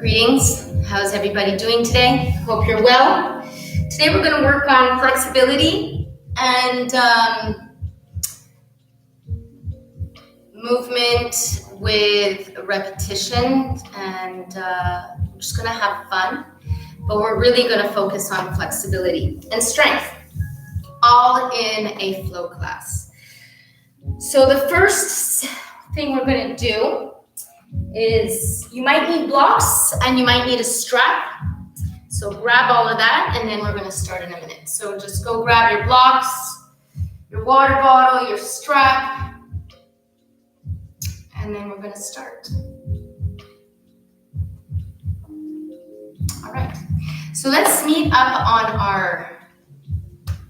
Greetings. How's everybody doing today? Hope you're well. Today we're going to work on flexibility and movement with repetition, and we're just going to have fun, but we're really going to focus on flexibility and strength, all in a flow class. So the first thing we're going to do is you might need blocks and you might need a strap. So grab all of that and then we're going to start in a minute. So just go grab your blocks, your water bottle, your strap, and then we're going to start. All right. So let's meet up on our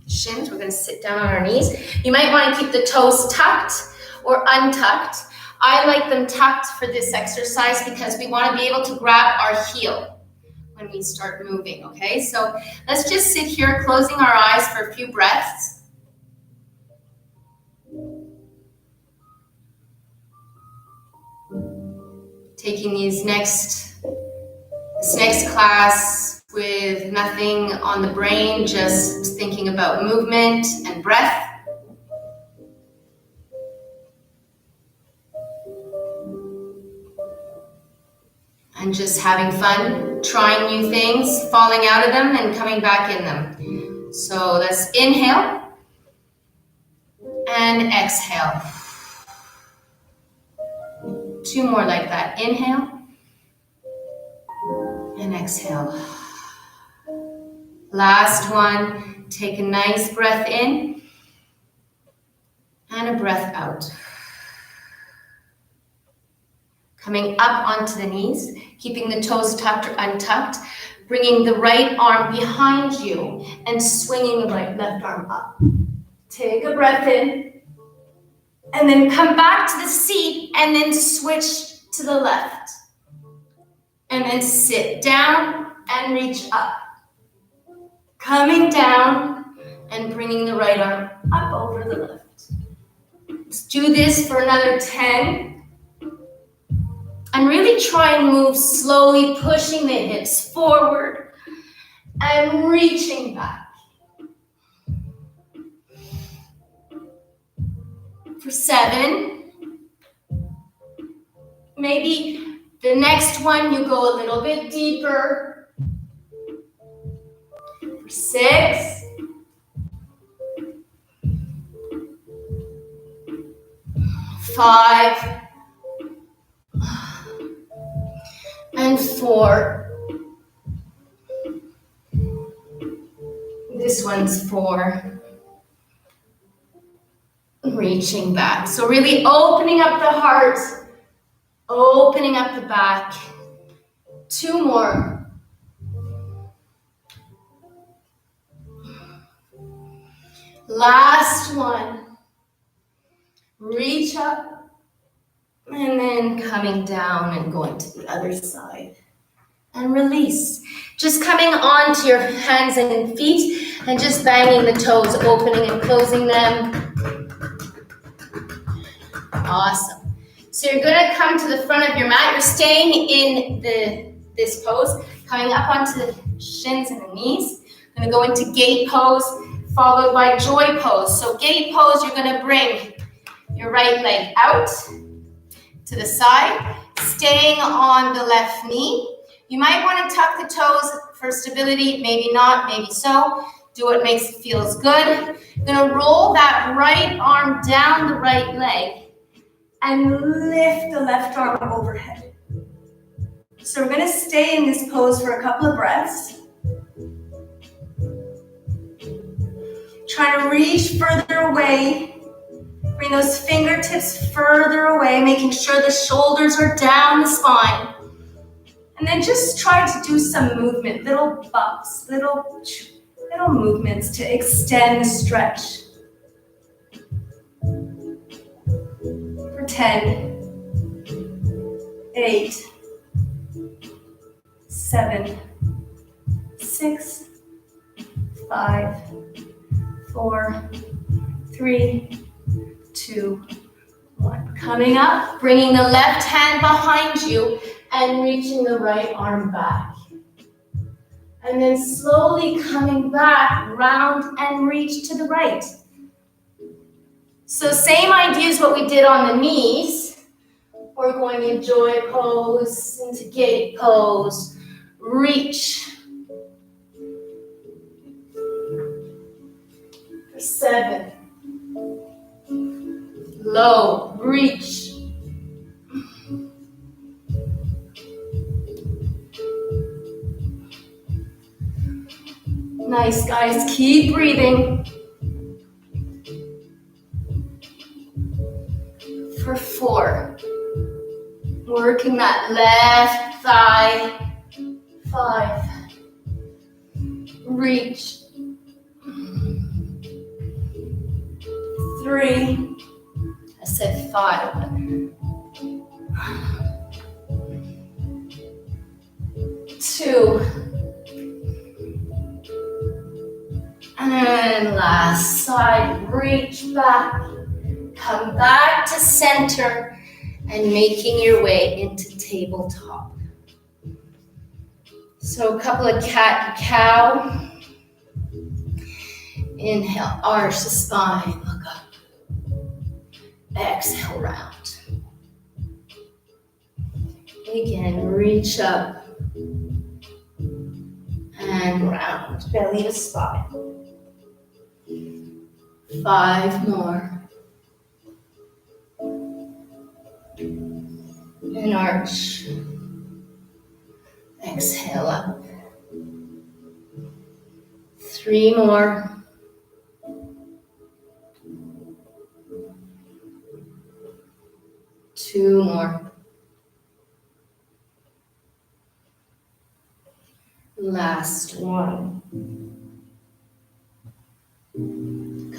shins. We're going to sit down on our knees. You might want to keep the toes tucked or untucked. I like them tucked for this exercise because we want to be able to grab our heel when we start moving, okay? So let's just sit here closing our eyes for a few breaths. Taking this next class with nothing on the brain, just thinking about movement and breath. And just having fun, trying new things, falling out of them and coming back in them. So let's inhale and exhale. Two more like that. Inhale and exhale. Last one. Take a nice breath in and a breath out. Coming up onto the knees, keeping the toes tucked or untucked, bringing the right arm behind you and swinging the left arm up. Take a breath in and then come back to the seat and then switch to the left. And then sit down and reach up. Coming down and bringing the right arm up over the left. Let's do this for another 10. And really try and move slowly, pushing the hips forward and reaching back. For 7. Maybe the next one you go a little bit deeper. For 6. 5. And 4. This one's 4. Reaching back. So really opening up the heart, opening up the back. 2 more. Last one. Reach up. And then coming down and going to the other side. And release. Just coming onto your hands and feet and just banging the toes, opening and closing them. Awesome. So you're going to come to the front of your mat. You're staying in this pose, coming up onto the shins and the knees. Going to go into gate pose, followed by joy pose. So gate pose, you're going to bring your right leg out to the side, staying on the left knee. You might want to tuck the toes for stability, maybe not, maybe so. Do what feels good. You're gonna roll that right arm down the right leg and lift the left arm overhead. So we're gonna stay in this pose for a couple of breaths. Try to reach further away. Bring those fingertips further away, making sure the shoulders are down the spine. And then just try to do some movement, little bumps, little movements to extend the stretch. For 10, 8, 7, 6, 5, 4, 3, 2, 1. Coming up, bringing the left hand behind you, and reaching the right arm back. And then slowly coming back, round and reach to the right. So same idea as what we did on the knees. We're going in joy pose, into gate pose, reach. For 7. Low, reach. Nice, guys. Keep breathing. For 4. Working that left thigh. 5. Reach. 3. I said 5. 2. And last side, reach back, come back to center, and making your way into tabletop. So a couple of cat and cow. Inhale, arch the spine, look up. Exhale, round. Again, reach up and round, belly to spine. 5 more. And arch. Exhale up. 3 more. Two more. Last one.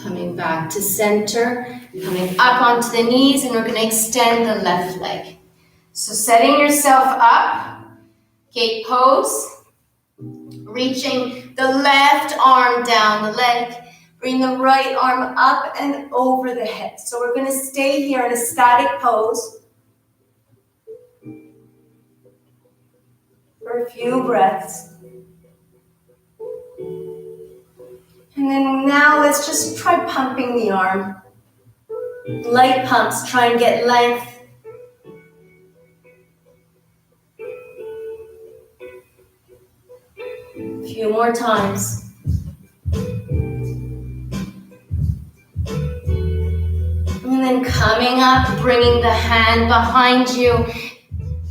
Coming back to center, coming up onto the knees, and we're going to extend the left leg. So setting yourself up, gate pose, reaching the left arm down the leg, bring the right arm up and over the head. So we're going to stay here in a static pose for a few breaths. And then now let's just try pumping the arm. Light pumps, try and get length. A few more times. And then coming up, bringing the hand behind you,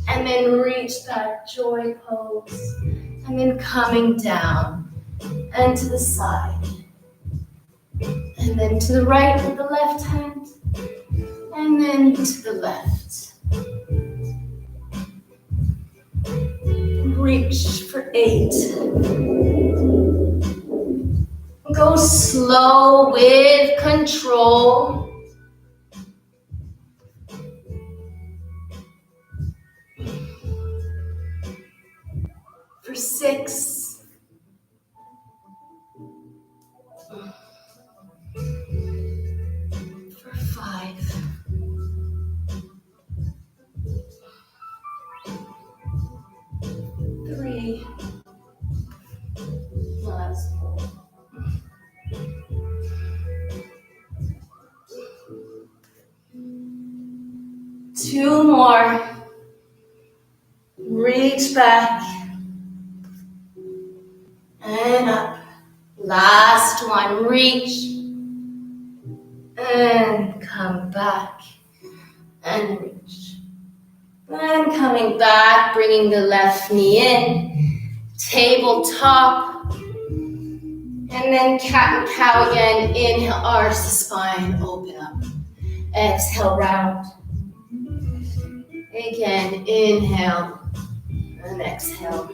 and then reach that joy pose. And then coming down and to the side. And then to the right with the left hand. And then to the left. Reach for 8. Go slow with control. For 6. For 5. 3. Last 4. 2 more. Reach back. And up. Last one. Reach. And come back. And reach. And coming back, bringing the left knee in. Tabletop. And then cat and cow again. Inhale, arch the spine, open up. Exhale, round. Again, inhale and exhale.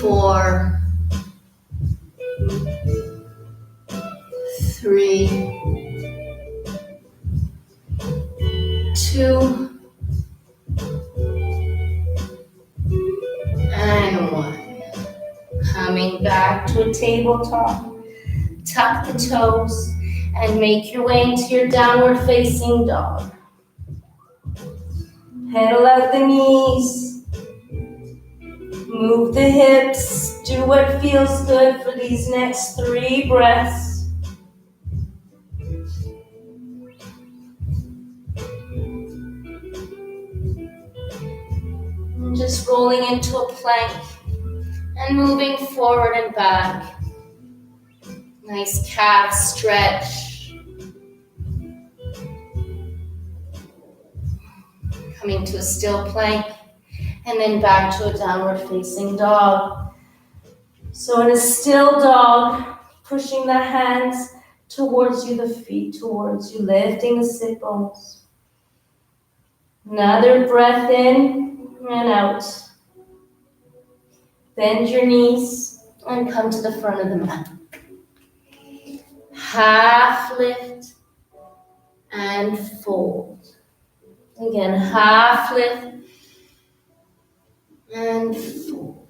4, 3, 2, and 1. Coming back to a tabletop. Tuck the toes and make your way into your downward facing dog. Pedal out the knees. Move the hips. Do what feels good for these next 3 breaths. And just rolling into a plank and moving forward and back. Nice calf stretch. Coming to a still plank and then back to a downward facing dog. So in a still dog, pushing the hands towards you, the feet towards you, lifting the sit bones. Another breath in and out. Bend your knees and come to the front of the mat. Half lift and fold. Again, half lift and fold.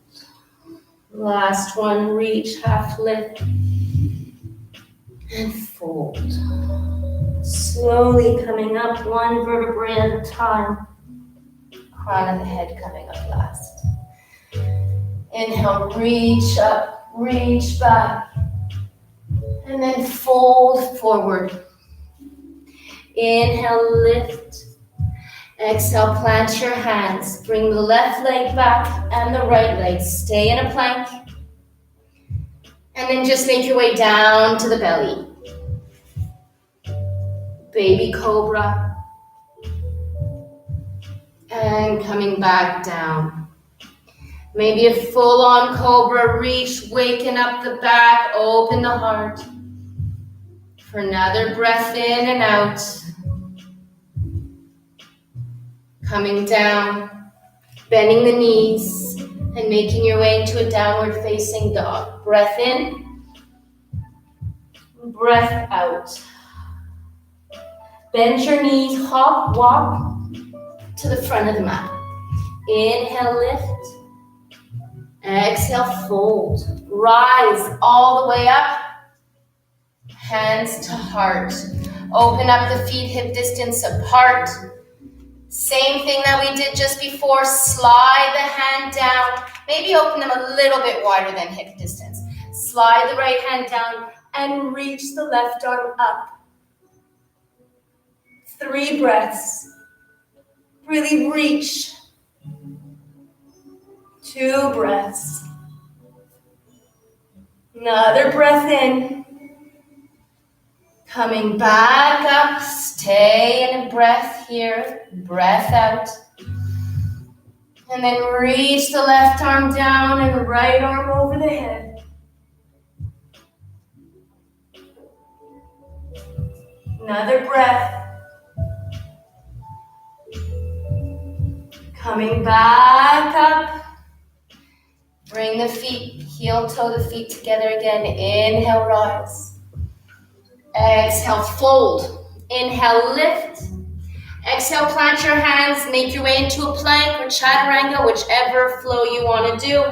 Last one, reach, half lift and fold. Slowly coming up, one vertebrae at a time. Crown of the head coming up last. Inhale, reach up, reach back. And then fold forward. Inhale, lift. Exhale, plant your hands. Bring the left leg back and the right leg. Stay in a plank. And then just make your way down to the belly. Baby cobra. And coming back down. Maybe a full-on cobra reach, waking up the back, open the heart. For another breath in and out. Coming down, bending the knees, and making your way into a downward facing dog. Breath in, breath out. Bend your knees, hop, walk to the front of the mat. Inhale, lift. Exhale, fold. Rise all the way up. Hands to heart. Open up the feet hip distance apart. Same thing that we did just before. Slide the hand down. Maybe open them a little bit wider than hip distance. Slide the right hand down and reach the left arm up. 3 breaths. Really reach. 2 breaths. Another breath in. Coming back up. Stay in a breath here. Breath out. And then reach the left arm down and the right arm over the head. Another breath. Coming back up. Bring the feet, heel toe the feet together again. Inhale, rise. Exhale, fold. Inhale, lift. Exhale, plant your hands. Make your way into a plank or chaturanga, whichever flow you want to do.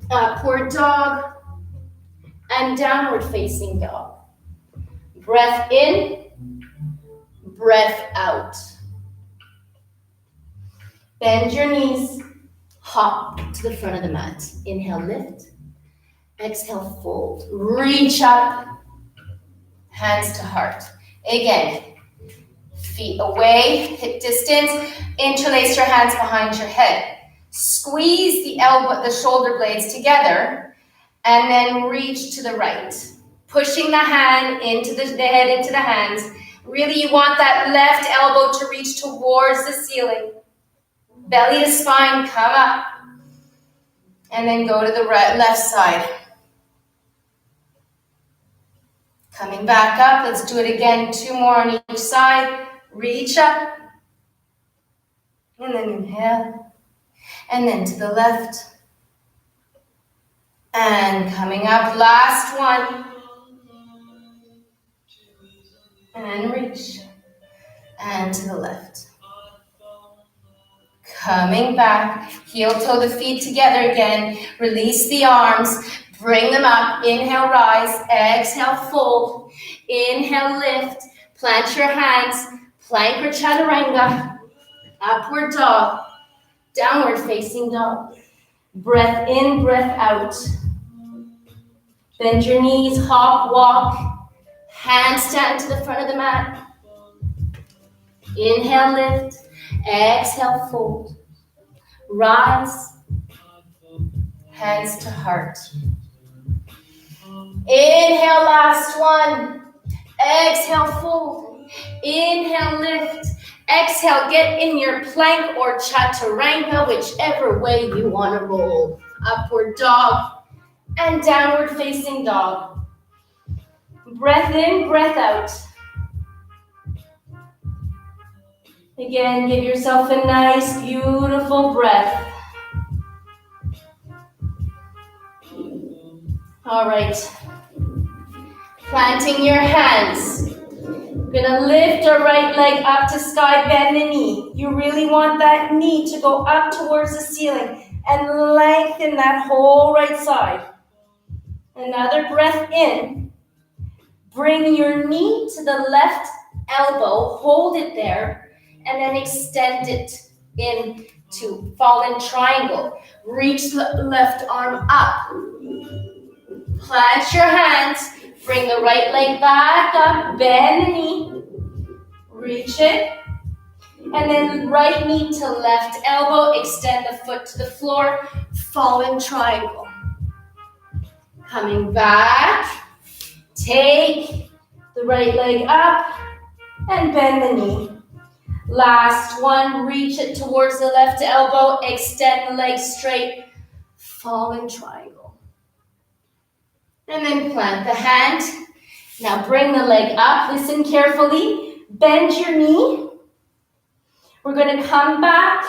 Upward dog and downward facing dog. Breath in, breath out. Bend your knees, hop to the front of the mat. Inhale, lift. Exhale, fold. Reach up, hands to heart. Again, feet away, hip distance. Interlace your hands behind your head. Squeeze the shoulder blades together, and then reach to the right. Pushing the hand into the head into the hands. Really, you want that left elbow to reach towards the ceiling. Belly to spine, come up. And then go to the left side. Coming back up, let's do it again. 2 more on each side. Reach up. And then inhale. And then to the left. And coming up, last one. And reach. And to the left. Coming back, heel toe the feet together again. Release the arms, bring them up. Inhale, rise. Exhale, fold. Inhale, lift. Plant your hands, plank or chaturanga. Upward dog, downward facing dog. Breath in, breath out. Bend your knees, hop, walk. Hands stand to the front of the mat. Inhale, lift. Exhale, fold. Rise. Hands to heart. Inhale, last one. Exhale, fold. Inhale, lift. Exhale, get in your plank or chaturanga, whichever way you want to roll. Upward dog and downward facing dog. Breath in, breath out. Again, give yourself a nice, beautiful breath. All right. Planting your hands. We're gonna lift our right leg up to sky, bend the knee. You really want that knee to go up towards the ceiling and lengthen that whole right side. Another breath in. Bring your knee to the left elbow, hold it there, and then extend it in to fallen triangle. Reach the left arm up. Plant your hands. Bring the right leg back up, bend the knee, reach it, and then right knee to left elbow, extend the foot to the floor, fallen triangle. Coming back, take the right leg up and bend the knee. Last one, reach it towards the left elbow, extend the leg straight, fallen triangle. And then plant the hand. Now bring the leg up. Listen carefully. Bend your knee. We're going to come back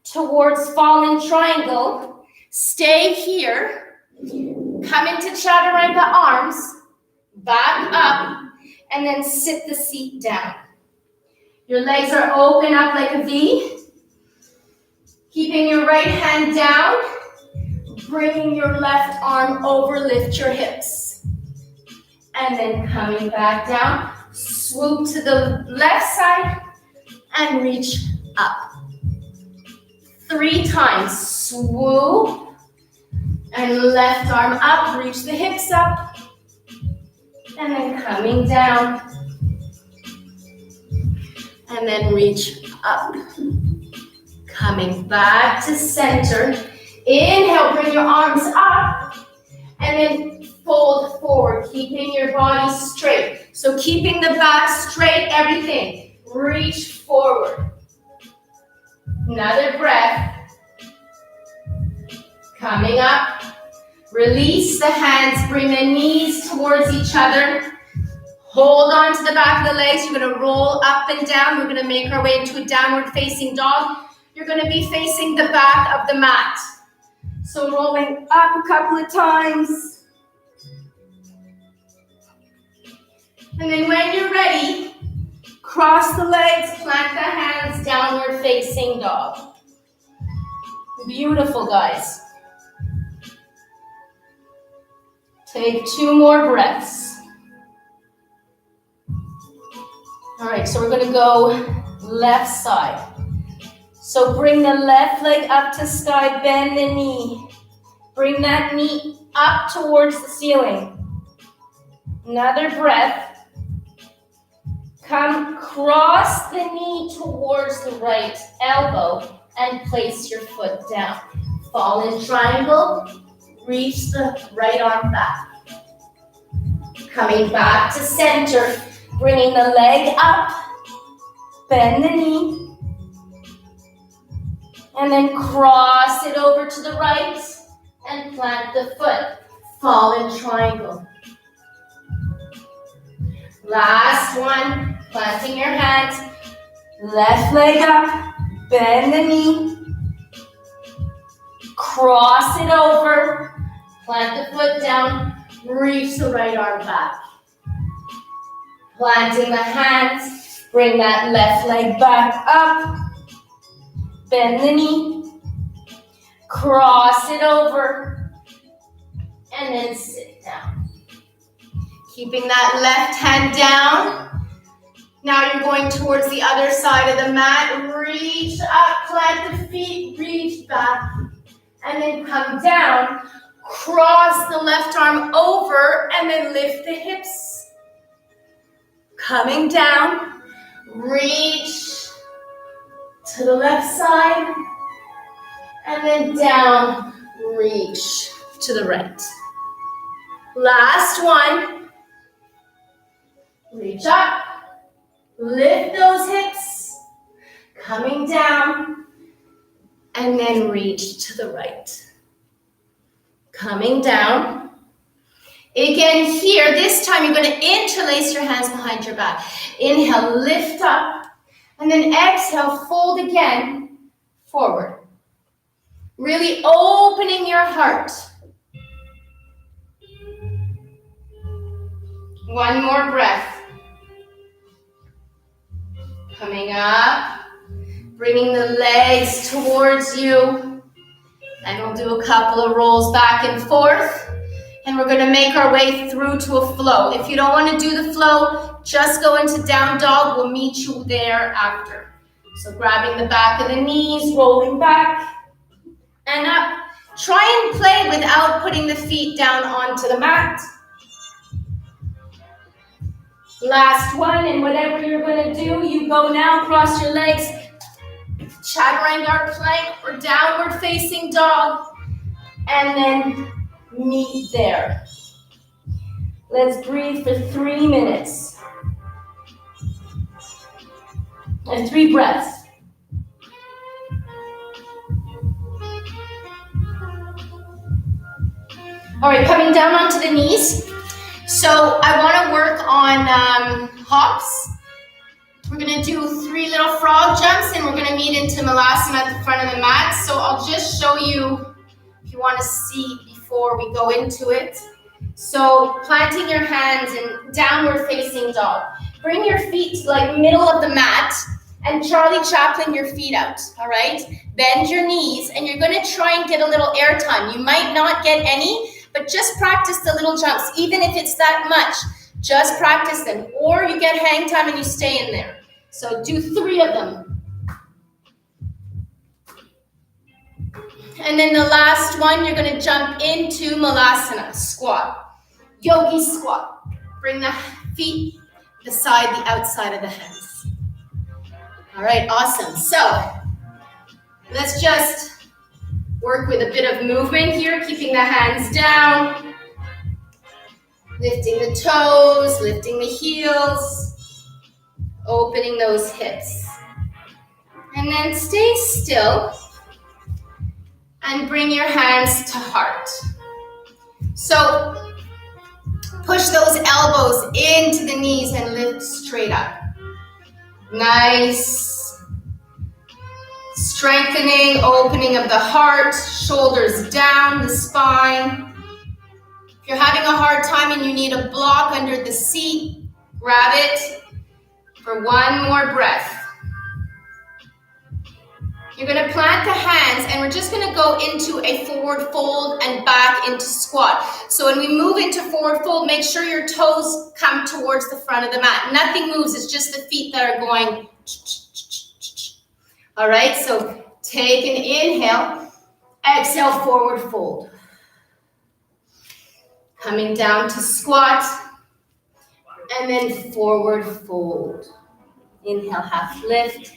towards fallen triangle. Stay here. Come into chaturanga arms. Back up. And then sit the seat down. Your legs are open up like a V. Keeping your right hand down. Bringing your left arm over, lift your hips. And then coming back down, swoop to the left side and reach up. 3 times, swoop and left arm up, reach the hips up. And then coming down. And then reach up. Coming back to center. Inhale, bring your arms up, and then fold forward, keeping your body straight. So keeping the back straight, everything. Reach forward. Another breath. Coming up. Release the hands, bring the knees towards each other. Hold on to the back of the legs. You're going to roll up and down. We're going to make our way into a downward facing dog. You're going to be facing the back of the mat. So rolling up a couple of times. And then when you're ready, cross the legs, plant the hands, downward facing dog. Beautiful, guys. Take 2 more breaths. All right, so we're going to go left side. So bring the left leg up to sky, bend the knee. Bring that knee up towards the ceiling. Another breath. Come cross the knee towards the right elbow and place your foot down. Fallen triangle, reach the right arm back. Coming back to center, bringing the leg up, bend the knee. And then cross it over to the right and plant the foot. Fallen triangle. Last one, planting your hands. Left leg up, bend the knee. Cross it over, plant the foot down, reach the right arm back. Planting the hands, bring that left leg back up. Bend the knee, cross it over, and then sit down. Keeping that left hand down, Now you're going towards the other side of the mat. Reach up, plant the feet, reach back, and then come down. Cross the left arm over, and then lift the hips. Coming down, reach to the left side, and then down, reach to the right. Last one. Reach up, lift those hips, coming down, and then reach to the right. Coming down. Again here, this time you're going to interlace your hands behind your back. Inhale, lift up, and then exhale, fold again, forward. Really opening your heart. One more breath. Coming up, bringing the legs towards you. And we'll do a couple of rolls back and forth. And we're going to make our way through to a flow. If you don't want to do the flow, just go into down dog. We'll meet you there after. So grabbing the back of the knees, rolling back and up. Try and play without putting the feet down onto the mat. Last one, and whatever you're going to do, you go now, cross your legs, chaturanga plank or downward facing dog, and then meet there. Let's breathe for 3 minutes. And 3 breaths. All right, coming down onto the knees. So I want to work on hops. We're going to do 3 little frog jumps, and we're going to meet into Malasana at the front of the mat. So I'll just show you if you want to see before we go into it. So planting your hands in downward facing dog. Bring your feet to like middle of the mat and Charlie Chaplin your feet out, all right? Bend your knees, and you're going to try and get a little air time. You might not get any, but just practice the little jumps, even if it's that much. Just practice them. Or you get hang time and you stay in there. So do 3 of them. And then the last one, you're going to jump into Malasana, squat. Yogi squat. Bring the feet beside the outside of the hands. All right, awesome. So let's just work with a bit of movement here, keeping the hands down, lifting the toes, lifting the heels, opening those hips. And then stay still and bring your hands to heart. So push those elbows into the knees and lift straight up. Nice. Strengthening, opening of the heart, shoulders down, the spine. If you're having a hard time and you need a block under the seat, grab it for 1 more breath. You're going to plant the hands, and we're just going to go into a forward fold and back into squat. So when we move into forward fold, make sure your toes come towards the front of the mat. Nothing moves, it's just the feet that are going. All right, so take an inhale, exhale, forward fold. Coming down to squat, and then forward fold. Inhale, half lift,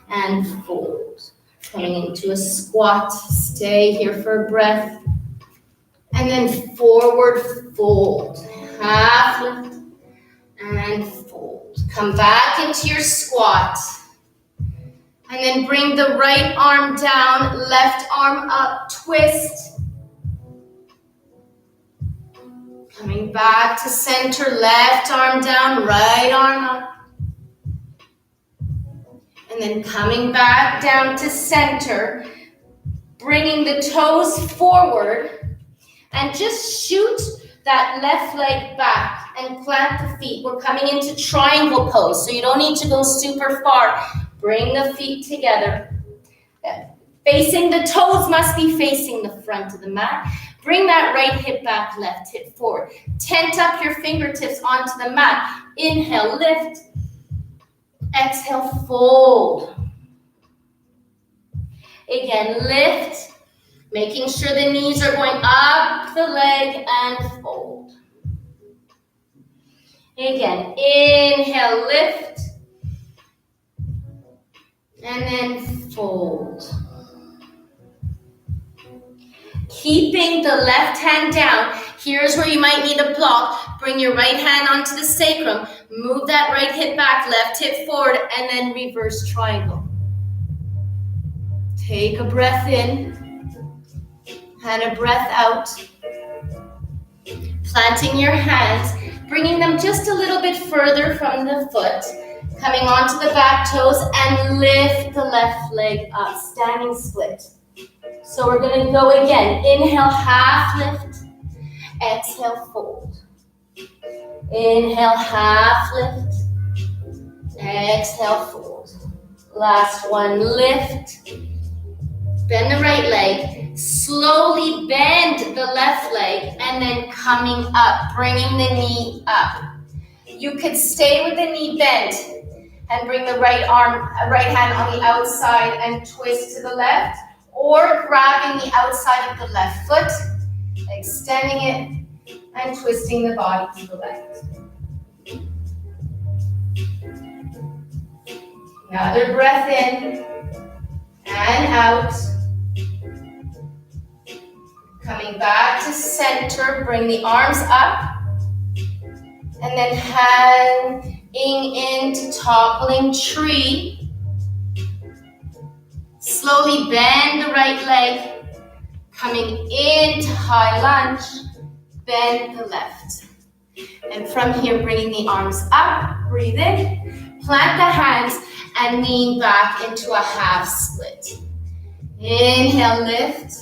and fold. Coming into a squat, stay here for a breath, and then forward fold. Half lift, and fold. Come back into your squat. And then bring the right arm down, left arm up, twist. Coming back to center, left arm down, right arm up. And then coming back down to center, bringing the toes forward, and just shoot that left leg back and plant the feet. We're coming into triangle pose, so you don't need to go super far. Bring the feet together. Facing the toes must be facing the front of the mat. Bring that right hip back, left hip forward. Tent up your fingertips onto the mat. Inhale, lift. Exhale, fold. Again, lift, making sure the knees are going up the leg and fold. Again, inhale, lift, and then fold. Keeping the left hand down. Here's where you might need a block. Bring your right hand onto the sacrum. Move that right hip back, left hip forward, and then reverse triangle. Take a breath in and a breath out. Planting your hands, bringing them just a little bit further from the foot. Coming onto the back toes and lift the left leg up, standing split. So we're going to go again. Inhale, half lift. Exhale, fold. Inhale, half lift. Exhale, fold. Last one, lift. Bend the right leg. Slowly bend the left leg and then coming up, bringing the knee up. You could stay with the knee bent and bring the right hand on the outside and twist to the left, or grabbing the outside of the left foot, extending it and twisting the body to the left. Another breath in and out. Coming back to center, bring the arms up, and then hanging into toppling tree. Slowly bend the right leg, coming into high lunge, bend the left. And from here, bringing the arms up, breathe in, plant the hands, and lean back into a half split. Inhale, lift.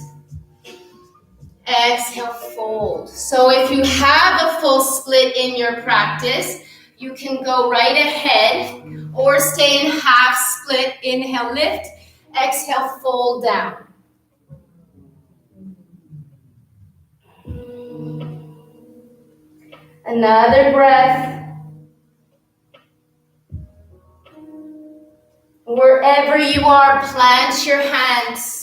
Exhale, fold. So if you have a full split in your practice, you can go right ahead or stay in half split. Inhale, lift. Exhale, fold down. Another breath. Wherever you are, plant your hands.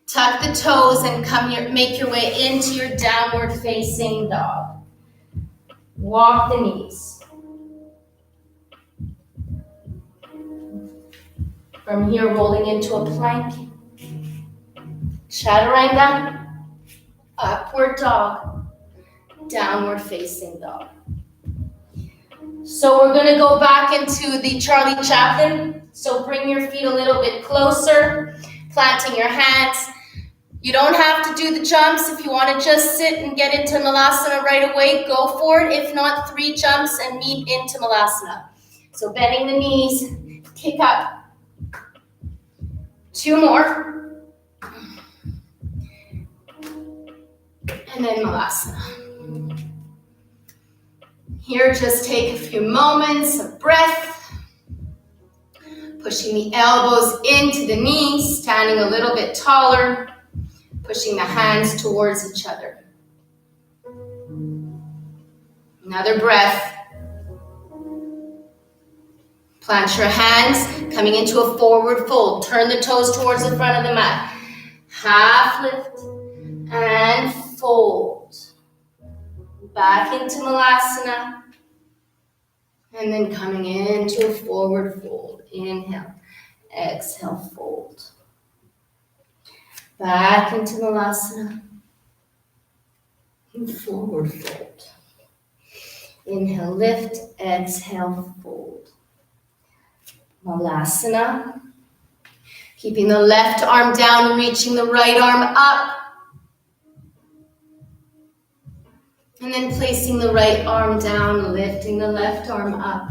Tuck the toes and make your way into your downward facing dog. Walk the knees. From here, rolling into a plank. Chaturanga, upward dog, downward facing dog. So we're gonna go back into the Charlie Chaplin. So bring your feet a little bit closer, planting your hands. You don't have to do the jumps. If you want to just sit and get into Malasana right away, go for it. If not, 3 jumps and meet into Malasana. So bending the knees, kick up. 2 more. And then Malasana. Here, just take a few moments of breath. Pushing the elbows into the knees, standing a little bit taller. Pushing the hands towards each other. Another breath. Plant your hands, coming into a forward fold. Turn the toes towards the front of the mat. Half lift and fold. Back into Malasana. And then coming into a forward fold. Inhale, exhale, fold. Back into Malasana. And forward fold. Inhale, lift, exhale, fold. Malasana. Keeping the left arm down, reaching the right arm up. And then placing the right arm down, lifting the left arm up.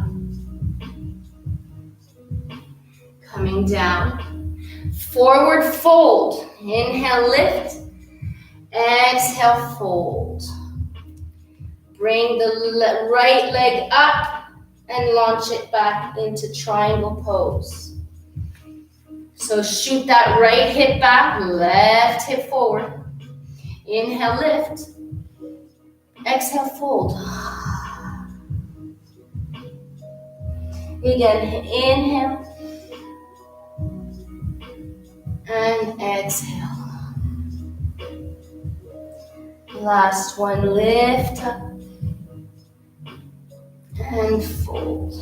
Coming down. Forward fold. Inhale, lift. Exhale, fold. Bring the right leg up and launch it back into triangle pose. So shoot that right hip back, left hip forward. Inhale, lift. Exhale, fold. Again, inhale. And exhale. Last one, lift up. And fold.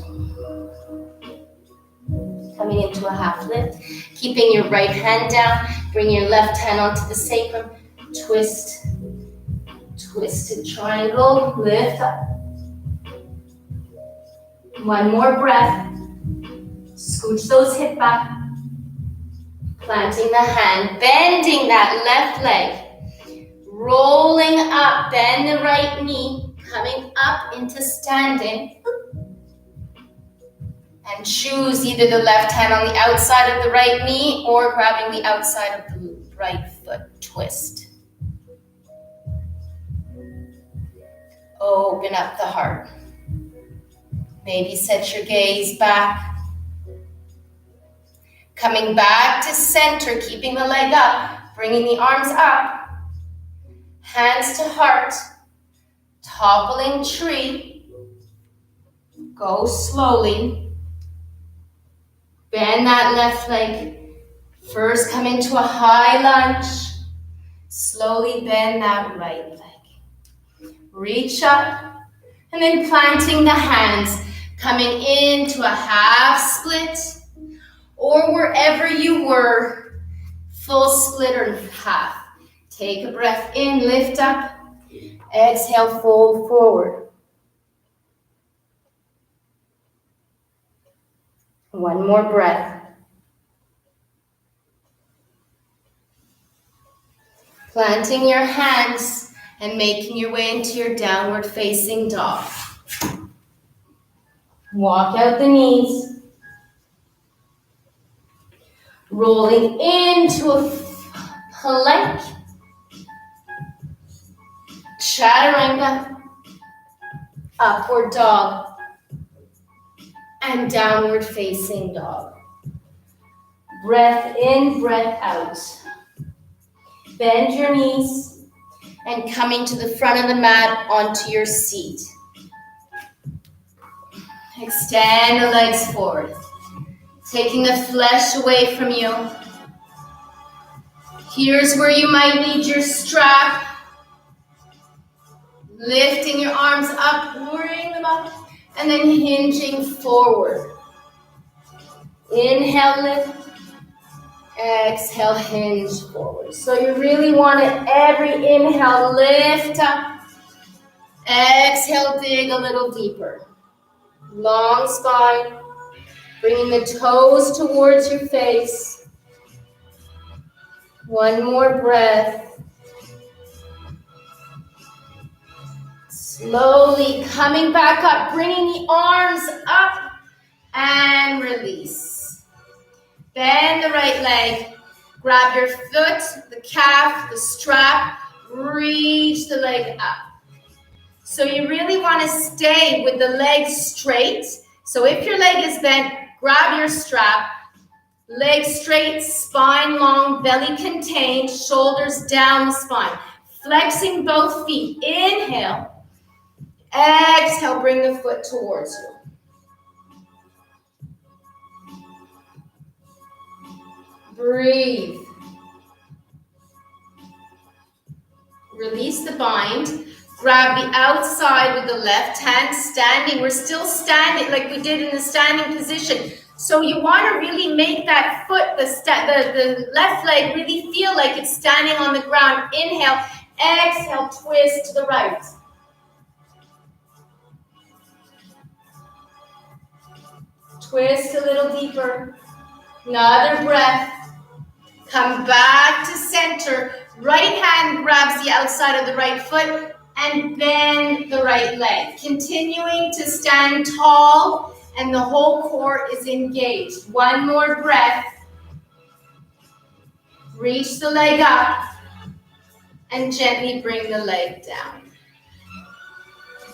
Coming into a half lift. Keeping your right hand down. Bring your left hand onto the sacrum. Twist. Twisted triangle. Lift up. One more breath. Scooch those hips back. Planting the hand. Bending that left leg. Rolling up. Bend the right knee. Coming up into standing. And choose either the left hand on the outside of the right knee or grabbing the outside of the right foot. Twist. Open up the heart. Maybe set your gaze back. Coming back to center, keeping the leg up, bringing the arms up. Hands to heart. Toppling tree. Go slowly. Bend that left leg. First come into a high lunge. Slowly bend that right leg. Reach up. And then planting the hands. Coming into a half split. Or wherever you were. Full split or half. Take a breath in. Lift up. Exhale. Fold forward. One more breath. Planting your hands and making your way into your downward facing dog. Walk out the knees. Rolling into a plank. Chaturanga. Upward dog. And downward facing dog. Breath in, breath out. Bend your knees and coming to the front of the mat onto your seat. Extend the legs forward. Taking the flesh away from you. Here's where you might need your strap. Lifting your arms up, bring them up. And then hinging forward. Inhale, lift. Exhale, hinge forward. So you really want it every inhale, lift up. Exhale, dig a little deeper. Long spine. Bringing the toes towards your face. One more breath. Slowly coming back up, bringing the arms up and release. Bend the right leg. Grab your foot, the calf, the strap. Reach the leg up. So you really want to stay with the leg straight. So if your leg is bent, grab your strap. Leg straight, spine long, belly contained, shoulders down the spine. Flexing both feet. Inhale. Exhale, bring the foot towards you. Breathe. Release the bind. Grab the outside with the left hand, standing. We're still standing like we did in the standing position. So you want to really make that foot, the left leg, really feel like it's standing on the ground. Inhale. Exhale, twist to the right. Twist a little deeper. Another breath. Come back to center. Right hand grabs the outside of the right foot and bend the right leg. Continuing to stand tall and the whole core is engaged. One more breath. Reach the leg up and gently bring the leg down.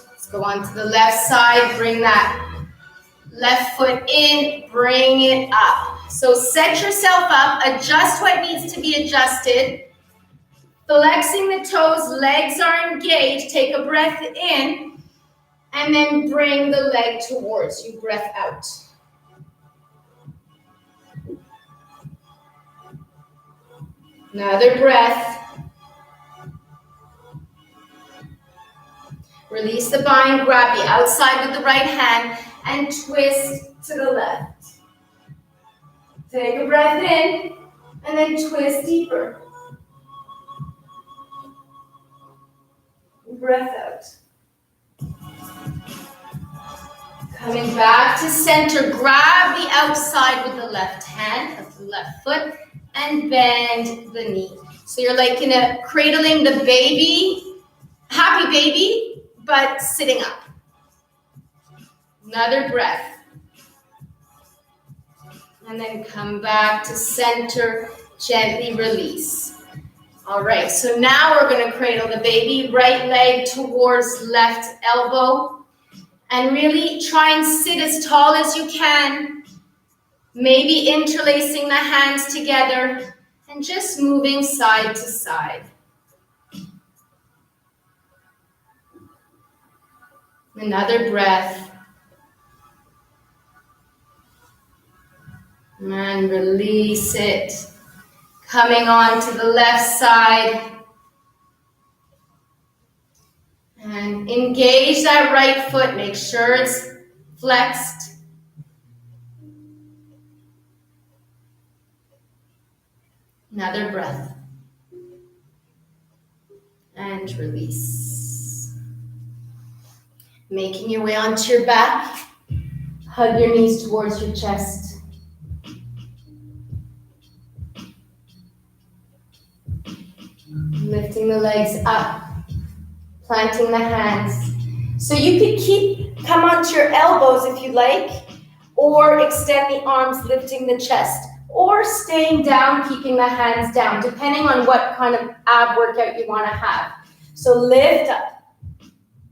Let's go on to the left side. Bring that left foot in, bring it up. So set yourself up, adjust what needs to be adjusted. Flexing the toes, legs are engaged. Take a breath in, and then bring the leg towards you. Breath out. Another breath. Release the bind, grab the outside with the right hand, and twist to the left. Take a breath in, and then twist deeper. Breath out. Coming back to center, grab the outside with the left hand, that's the left foot, and bend the knee. So you're like cradling the baby, happy baby, but sitting up. Another breath. And then come back to center, gently release. All right, so now we're gonna cradle the baby, right leg towards left elbow, and really try and sit as tall as you can, maybe interlacing the hands together, and just moving side to side. Another breath. And release it. Coming on to the left side. And engage that right foot. Make sure it's flexed. Another breath. And release. Making your way onto your back. Hug your knees towards your chest. Lifting the legs up, planting the hands. So you could come onto your elbows if you like, or extend the arms, lifting the chest, or staying down, keeping the hands down, depending on what kind of ab workout you want to have. So lift up,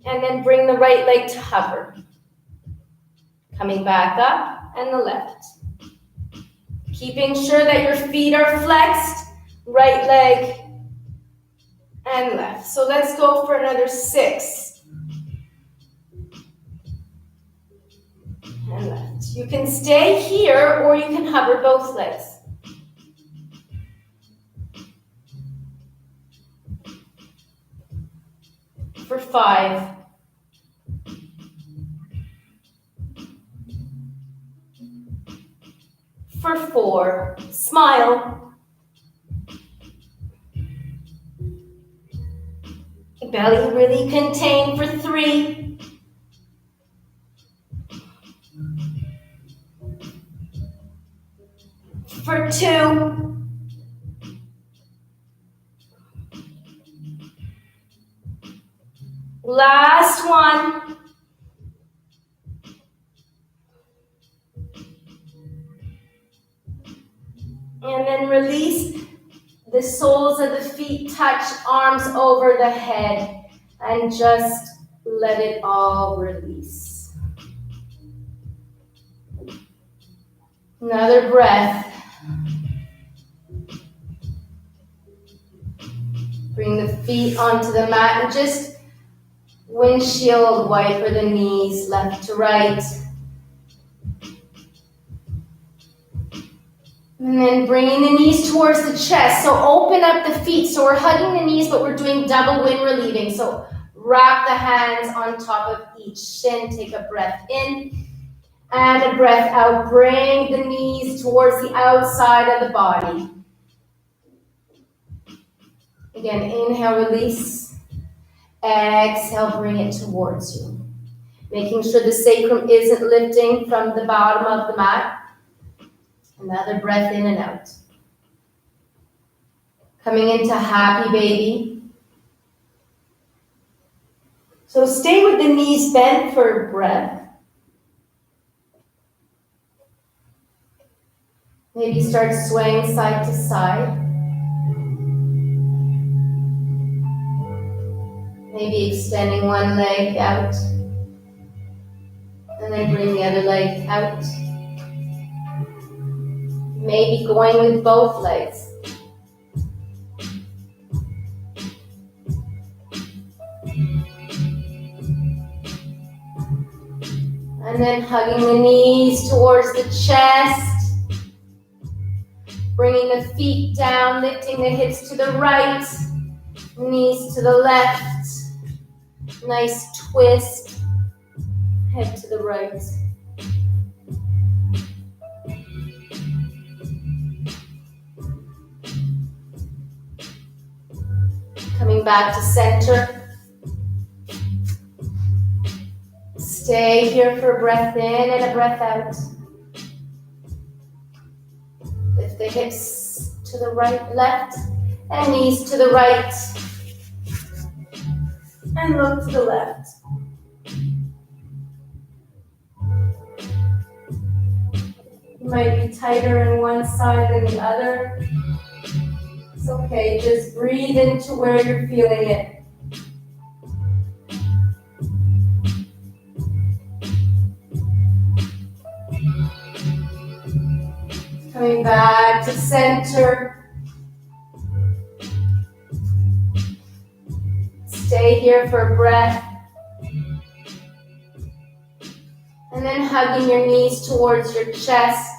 and then bring the right leg to hover. Coming back up, and the left. Keeping sure that your feet are flexed, right leg, and left. So let's go for another 6. And left. You can stay here or you can hover both legs. For 5. For 4. Smile. Belly really contained for 3. For 2. Last one. And then release. The soles of the feet touch, arms over the head, and just let it all release. Another breath. Bring the feet onto the mat and just windshield wiper the knees left to right. And then bringing the knees towards the chest. So open up the feet. So we're hugging the knees, but we're doing double wind relieving. So wrap the hands on top of each shin. Take a breath in and a breath out. Bring the knees towards the outside of the body. Again, inhale, release. Exhale, bring it towards you. Making sure the sacrum isn't lifting from the bottom of the mat. Another breath in and out. Coming into happy baby. So stay with the knees bent for a breath. Maybe start swaying side to side. Maybe extending one leg out. And then bring the other leg out. Maybe going with both legs. And then hugging the knees towards the chest. Bringing the feet down, lifting the hips to the right, knees to the left. Nice twist, head to the right. Coming back to center. Stay here for a breath in and a breath out. Lift the hips to the right, left, and knees to the right. And look to the left. You might be tighter in one side than the other. It's okay, just breathe into where you're feeling it. Coming back to center. Stay here for a breath. And then hugging your knees towards your chest,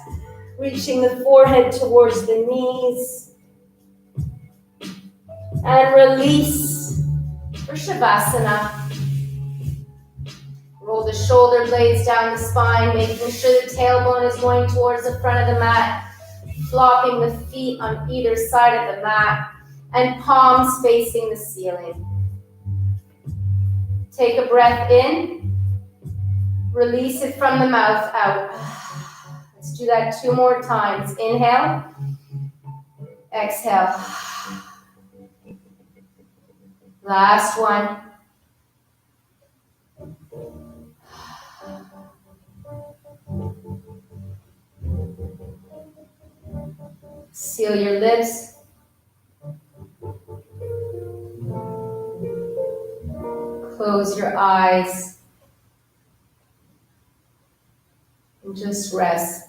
reaching the forehead towards the knees. And release for Shavasana. Roll the shoulder blades down the spine, making sure the tailbone is going towards the front of the mat. Flopping the feet on either side of the mat and palms facing the ceiling. Take a breath in, release it from the mouth out. Let's do that 2 more times. Inhale, exhale. Last one. Seal your lips. Close your eyes. And just rest.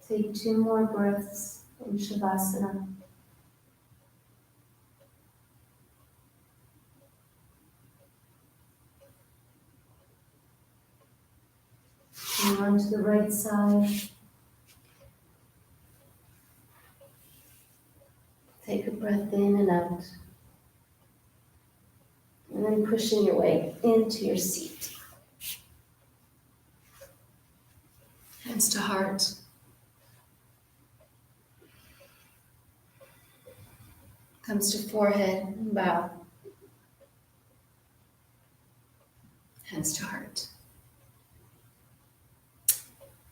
Take 2 more breaths in Shavasana. And on to the right side. Take a breath in and out. And then pushing your way into your seat. Hands to heart. Comes to forehead and bow. Hands to heart.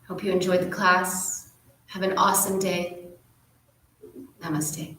Hope you enjoyed the class. Have an awesome day. Namaste.